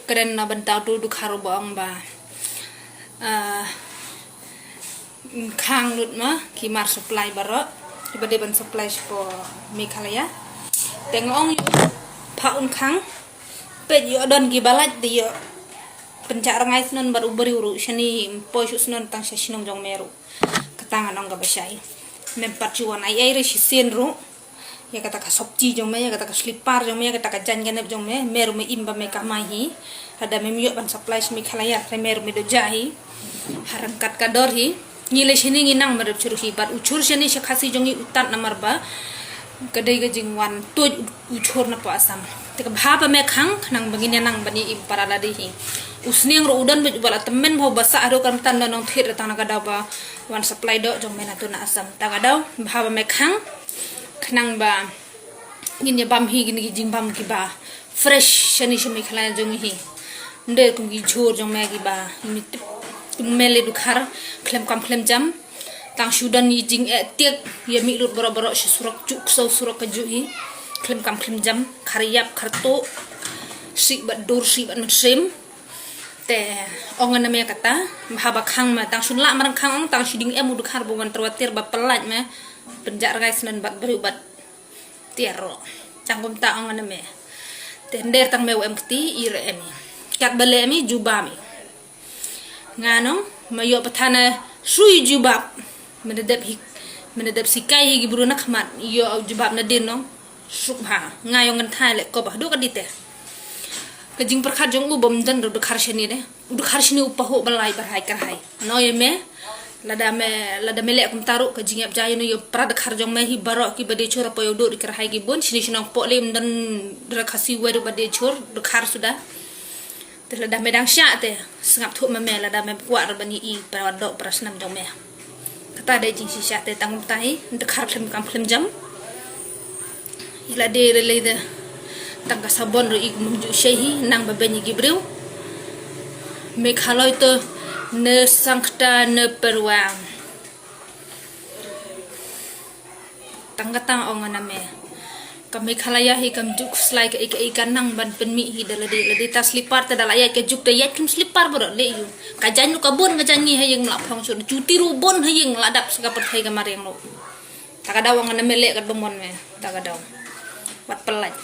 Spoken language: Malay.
keren na bentau tu dkhar bong ba khang lut ma ki mar supply baro ki bade ban supply po Meghalaya tengong yu phaun khang pe yo don ki balat de yo pencak rangai sunan baru beri uru shani poisu sunan tang shinong jong meru katanga nong ga basai mempat chuan ai re shisen ru ya kata ka sopji jong me ya kata ka slipper jong me ya kata ka jangan jong me meru me imba me kamahi ada me miyo ban supply Meghalaya re meru me do jahi harangkat kador hi nile shini nginang merep churu hi bat uchur shani khasi jongi utat namar ba kadai ga jingwan to uchur na po Assam te ka bhaba me khang nang bagine nang bani im parala de hi usniang ro udan be bala temen bho basa aro kan tan nong thir tang na kada ba wan supply do jong me na tu na Assam ta kada bhaba me khang khnang ba ngin ya bam hi gini jing bam ki ba fresh shani Meghalaya jong hi nde kum gi chur jong me ki ba ni mele dkhar klem kam klem jam tang sudan ni jing tiek ya mi lut boro surak juk so surak kaju hi klem kam klem jam khariyap kharto si bat dur si bat mesem te ongan na me kata bhaba khang ma tang sunla marang khang tang siding emu dkhar bukan terwatir ba pelat ma penjar guys nan bat beri bat tiaro tangkum ta ongan na me te nder tang me em kti ire emi kat bale emi jubami ngano mayo patana sui jubab menedep sikai hi gibru nak mat yo jubab na din no sukha ngayo ngan thai le ko ba do ka dite kajing perkhat jong u bom dan do khar shani de u khar shani upaho balai barhai karhai no ye me lada me le kum taru kajing ap jayo no yo prad khar jong me hi baro ki bade chora po yo do karhai ki bon shini shinong po le dan dra khasi weru bade chor do khar sudah te lada medang sya te sengap thu me lada me kuat bani I prawado prasnam jong me kata de jing si sya te tangum tai dkhar klem kam klem jam ila de le de tangka sabon ro I mumju shehi nang babeni gibreu Meghalaya to ne sangta ne perwang tangka tang ongana me ka Meghalaya hi kam juk slai ka ikan nang ban penmi hi dalade ta slipar ta dalaya ka juk ta yat kim slipar bro le yu ka janyu ka bon ka jangi ha yeng la phong sur cuti ru bon ha yeng la dap ska perthai ka mareng lo ta ka dawang na mele ka domon me ta ka daw wat pelat